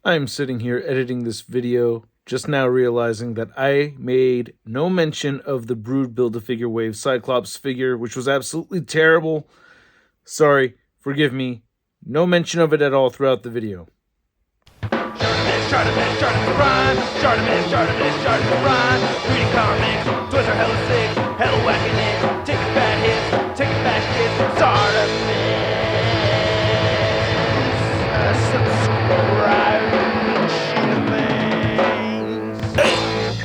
I'm sitting here editing this video, just now realizing that I made no mention of the Brood Build-A-Figure Wave Cyclops figure, which was absolutely terrible. Sorry, forgive me. No mention of it at all throughout the video. ShartimusPrime, ShartimusPrime, reading comics, toys are hella sick, hella whacking it, taking bad hits, taking bad shit,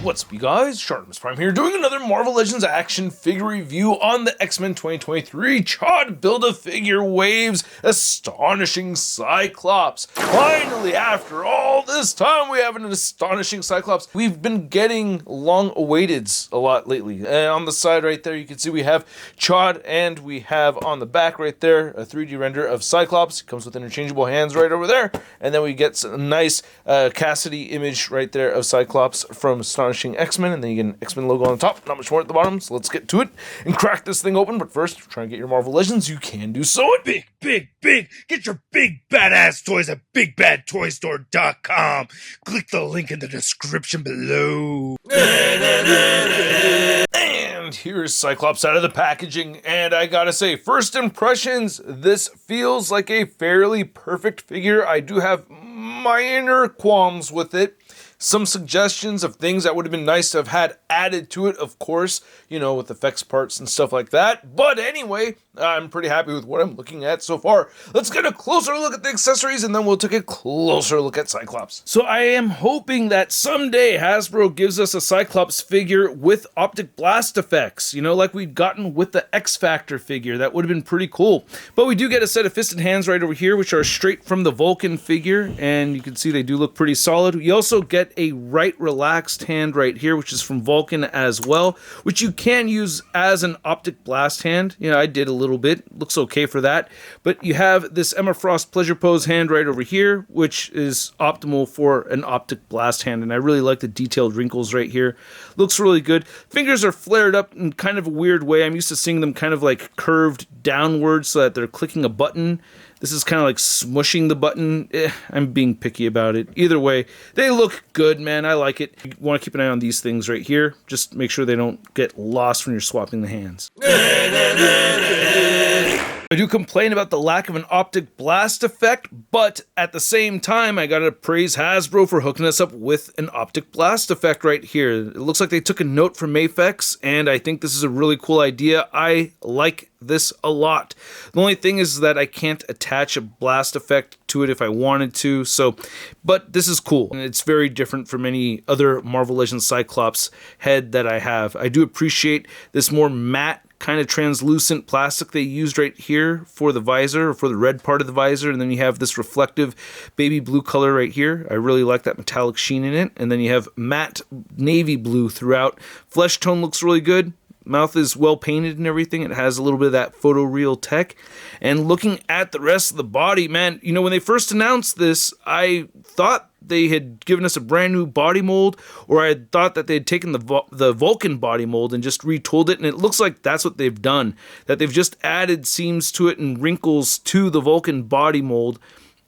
What's up, you guys? ShartimusPrime here, doing another Marvel Legends action figure review on the X-Men 2023 Chod Build-A-Figure Waves Astonishing Cyclops. Finally, after all this time, we have an Astonishing Cyclops. We've been getting long-awaiteds a lot lately. And on the side right there, you can see we have Chod, and we have on the back right there a 3D render of Cyclops. It comes with interchangeable hands right over there. And then we get a nice Cassidy image right there of Cyclops from Astonishing X-Men, and then you get an X-Men logo on the top, not much more at the bottom, so let's get to it and crack this thing open. But first, if you're trying to get your Marvel Legends, you can do so at big. Get your big badass toys at bigbadtoystore.com. Click the link in the description below. And here's Cyclops out of the packaging, and I gotta say, first impressions, this feels like a fairly perfect figure. I do have minor qualms with it. Some suggestions of things that would have been nice to have had added to it, of course, you know, with effects parts and stuff like that. But anyway, I'm pretty happy with what I'm looking at so far. Let's get a closer look at the accessories, and then we'll take a closer look at Cyclops. So I am hoping that someday Hasbro gives us a Cyclops figure with optic blast effects, you know, like we'd gotten with the X Factor figure. That would have been pretty cool. But we do get a set of fisted hands right over here, which are straight from the Vulcan figure, and you can see they do look pretty solid. We also get a right relaxed hand right here, which is from Vulcan as well, which you can use as an optic blast hand. You know, I did a little bit, looks okay for that. But you have this Emma Frost pleasure pose hand right over here, which is optimal for an optic blast hand, and I really like the detailed wrinkles right here. Looks really good. Fingers are flared up in kind of a weird way. I'm used to seeing them kind of like curved downwards so that they're clicking a button. This is kind of like smushing the button. I'm being picky about it. Either way, they look good, man. I like it. You want to keep an eye on these things right here. Just make sure they don't get lost when you're swapping the hands. I do complain about the lack of an optic blast effect, but at the same time, I gotta praise Hasbro for hooking us up with an optic blast effect right here. It looks like they took a note from Mafex, and I think this is a really cool idea. I like this a lot. The only thing is that I can't attach a blast effect to it if I wanted to, but this is cool, and it's very different from any other Marvel Legends Cyclops head that I have. I do appreciate this more matte, kind of translucent plastic they used right here for the visor, or for the red part of the visor, and then you have this reflective baby blue color right here. I really like that metallic sheen in it, and then you have matte navy blue throughout. Flesh tone looks really good. Mouth is well painted and everything. It has a little bit of that photoreal tech. And looking at the rest of the body, man, you know, when they first announced this, I thought they had given us a brand new body mold, or I had thought that they had taken the Vulcan body mold and just retooled it, and it looks like that's what they've done, that they've just added seams to it and wrinkles to the Vulcan body mold.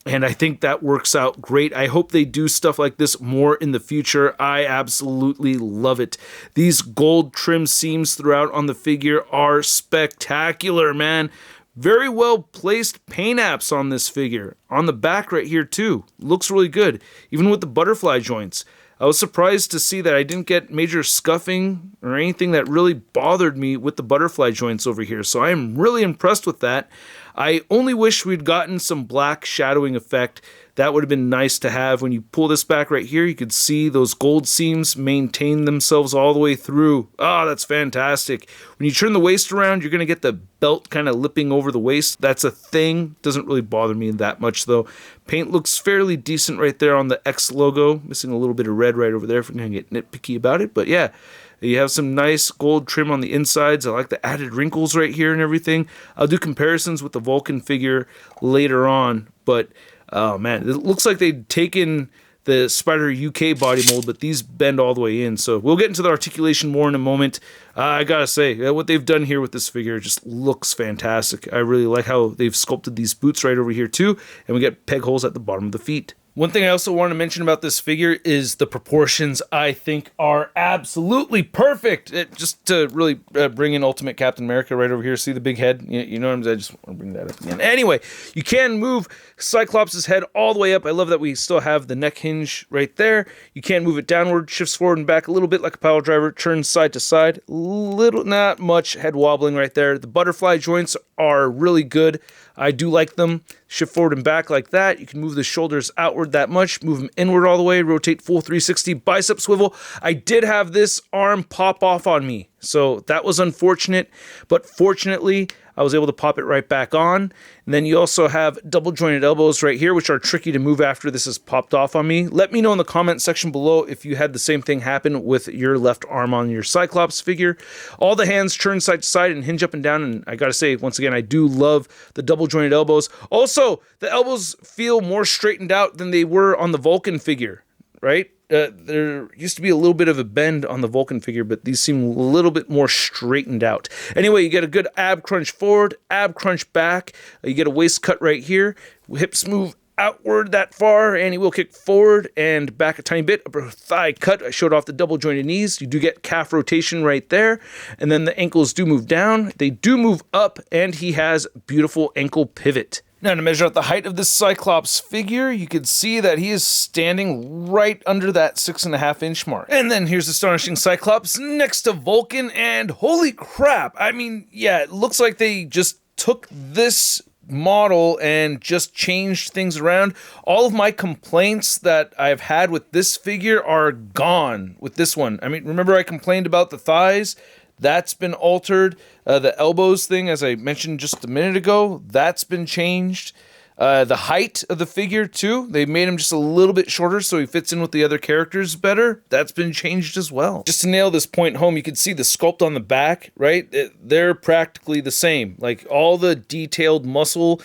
And I think that works out great. I hope they do stuff like this more in the future. I absolutely love it. These gold trim seams throughout on the figure are spectacular, man. Very well placed paint apps on this figure. On the back right here too. Looks really good. Even with the butterfly joints. I was surprised to see that I didn't get major scuffing or anything that really bothered me with the butterfly joints over here. So I am really impressed with that. I only wish we'd gotten some black shadowing effect. That would have been nice to have. When you pull this back right here, you could see those gold seams maintain themselves all the way through. Oh, that's fantastic. When you turn the waist around, you're going to get the belt kind of lipping over the waist. That's a thing. Doesn't really bother me that much, though. Paint looks fairly decent right there on the X logo. Missing a little bit of red right over there if we're going to get nitpicky about it. But yeah, you have some nice gold trim on the insides. I like the added wrinkles right here and everything. I'll do comparisons with the Vulcan figure later on, but oh man, it looks like they'd taken the Spider UK body mold, but these bend all the way in. So we'll get into the articulation more in a moment. I gotta say, what they've done here with this figure just looks fantastic. I really like how they've sculpted these boots right over here too, and we get peg holes at the bottom of the feet. One thing I also want to mention about this figure is the proportions I think are absolutely perfect. Just to really bring in Ultimate Captain America right over here. See the big head? You know what I'm saying? I just want to bring that up again. Anyway, you can move Cyclops' head all the way up. I love that we still have the neck hinge right there. You can move it downward, shifts forward and back a little bit like a pile driver, turns side to side. Not much head wobbling right there. The butterfly joints are really good. I do like them. Shift forward and back like that. You can move the shoulders outward that much, move them inward all the way, rotate full 360, bicep swivel. I did have this arm pop off on me, so that was unfortunate, but fortunately, I was able to pop it right back on. And then you also have double jointed elbows right here, which are tricky to move after this is popped off on me. Let me know in the comment section below if you had the same thing happen with your left arm on your Cyclops figure. All the hands turn side to side and hinge up and down, and I gotta say, once again, I do love the double jointed elbows. Also, the elbows feel more straightened out than they were on the Vulcan figure, right? There used to be a little bit of a bend on the Vulcan figure, but these seem a little bit more straightened out. Anyway, you get a good ab crunch forward, ab crunch back. You get a waist cut right here. Hips move outward that far, and he will kick forward and back a tiny bit. Upper thigh cut. I showed off the double jointed knees. You do get calf rotation right there, and then the ankles do move down. They do move up, and he has beautiful ankle pivot. Now, to measure out the height of this Cyclops figure, you can see that he is standing right under that 6.5 inch mark. And then here's Astonishing Cyclops next to Vulcan, and holy crap, I mean, yeah, it looks like they just took this model and just changed things around. All of my complaints that I've had with this figure are gone with this one. I mean, remember I complained about the thighs? That's been altered. The elbows thing, as I mentioned just a minute ago, that's been changed. The height of the figure, too, they made him just a little bit shorter so he fits in with the other characters better. That's been changed as well. Just to nail this point home, you can see the sculpt on the back, right? They're practically the same. Like, all the detailed muscle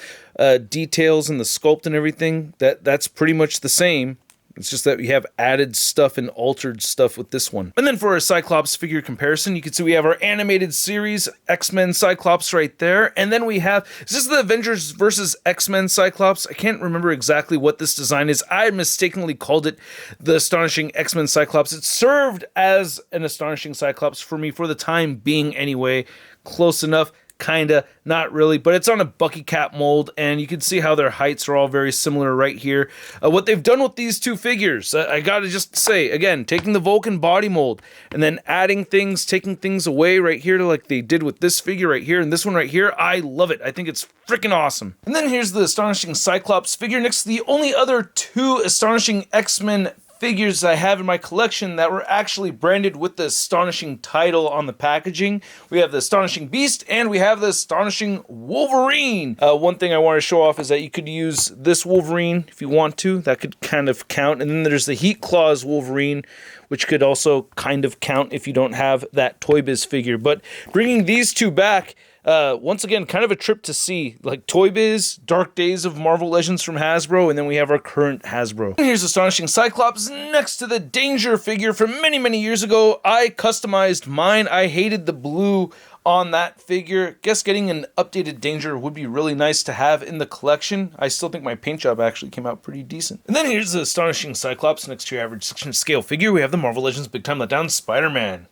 details in the sculpt and everything, that's pretty much the same. It's just that we have added stuff and altered stuff with this one. And then for a Cyclops figure comparison, you can see we have our animated series X-Men Cyclops right there. And then we have, is this the Avengers versus X-Men Cyclops? I can't remember exactly what this design is. I mistakenly called it the Astonishing X-Men Cyclops. It served as an Astonishing Cyclops for me for the time being anyway. Close enough. Kinda, not really, but it's on a Bucky cap mold, and you can see how their heights are all very similar right here. What they've done with these two figures, I gotta just say, again, taking the Vulcan body mold, and then adding things, taking things away right here, like they did with this figure right here, and this one right here, I love it. I think it's freaking awesome. And then here's the Astonishing Cyclops figure next to the only other two Astonishing X-Men figures I have in my collection that were actually branded with the Astonishing title on the packaging. We have the Astonishing Beast and we have the Astonishing Wolverine. One thing I want to show off is that you could use this Wolverine if you want to. That could kind of count. And then there's the Heat Claws Wolverine, which could also kind of count if you don't have that Toy Biz figure. But bringing these two back, once again, kind of a trip to see, like Toy Biz, Dark Days of Marvel Legends from Hasbro, and then we have our current Hasbro. And here's Astonishing Cyclops next to the Danger figure from many, many years ago. I customized mine. I hated the blue on that figure. Guess getting an updated Danger would be really nice to have in the collection. I still think my paint job actually came out pretty decent. And then here's the Astonishing Cyclops next to your average 6-inch scale figure. We have the Marvel Legends Big Time Letdown Spider-Man.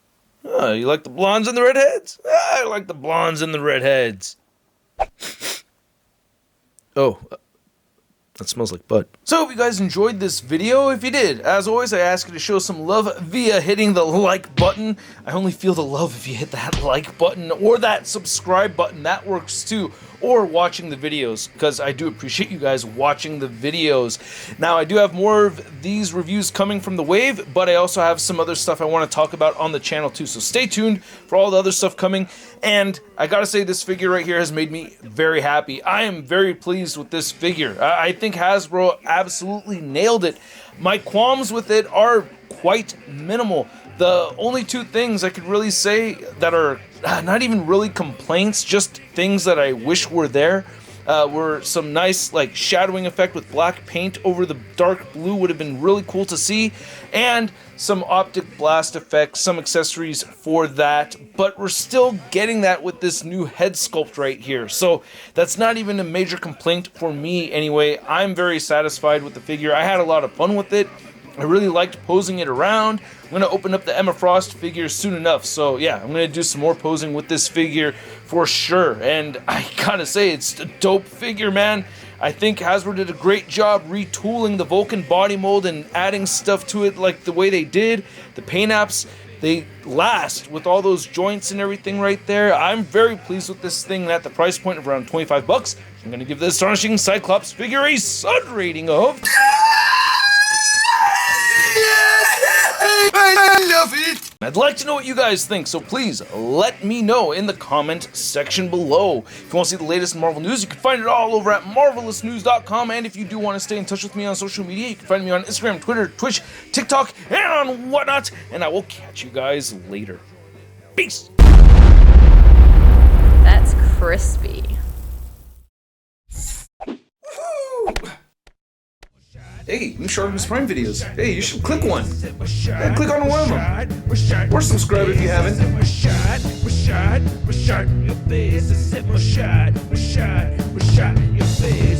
Oh, you like the blondes and the redheads? I like the blondes and the redheads. Oh, that smells like butt. So, hope you guys enjoyed this video. If you did, as always, I ask you to show some love via hitting the like button. I only feel the love if you hit that like button or that subscribe button. That works too. Or watching the videos, because I do appreciate you guys watching the videos. Now, I do have more of these reviews coming from the Wave, but I also have some other stuff I want to talk about on the channel too. So stay tuned for all the other stuff coming. And I gotta say, this figure right here has made me very happy. I am very pleased with this figure. I think Hasbro absolutely nailed it. My qualms with it are quite minimal. The only two things I could really say that are not even really complaints, just things that I wish were there, were some nice like shadowing effect with black paint over the dark blue would have been really cool to see, and some optic blast effects, some accessories for that, but we're still getting that with this new head sculpt right here. So that's not even a major complaint for me anyway. I'm very satisfied with the figure. I had a lot of fun with it. I really liked posing it around. I'm going to open up the Emma Frost figure soon enough. So yeah, I'm going to do some more posing with this figure for sure. And I gotta say, it's a dope figure, man. I think Hasbro did a great job retooling the Vulcan body mold and adding stuff to it like the way they did. The paint apps, they last with all those joints and everything right there. I'm very pleased with this thing, and at the price point of around 25 bucks, I'm going to give the Astonishing Cyclops figure a Sud rating of... I love it! I'd like to know what you guys think, so please let me know in the comment section below. If you want to see the latest Marvel news, you can find it all over at marvelousnews.com, and if you do want to stay in touch with me on social media, you can find me on Instagram, Twitter, Twitch, TikTok, and on whatnot, and I will catch you guys later. Peace! That's crispy. Hey, new ShartimusPrime videos. Hey, you should click one. Yeah, click on one of them. Or subscribe if you haven't. Your face, your face.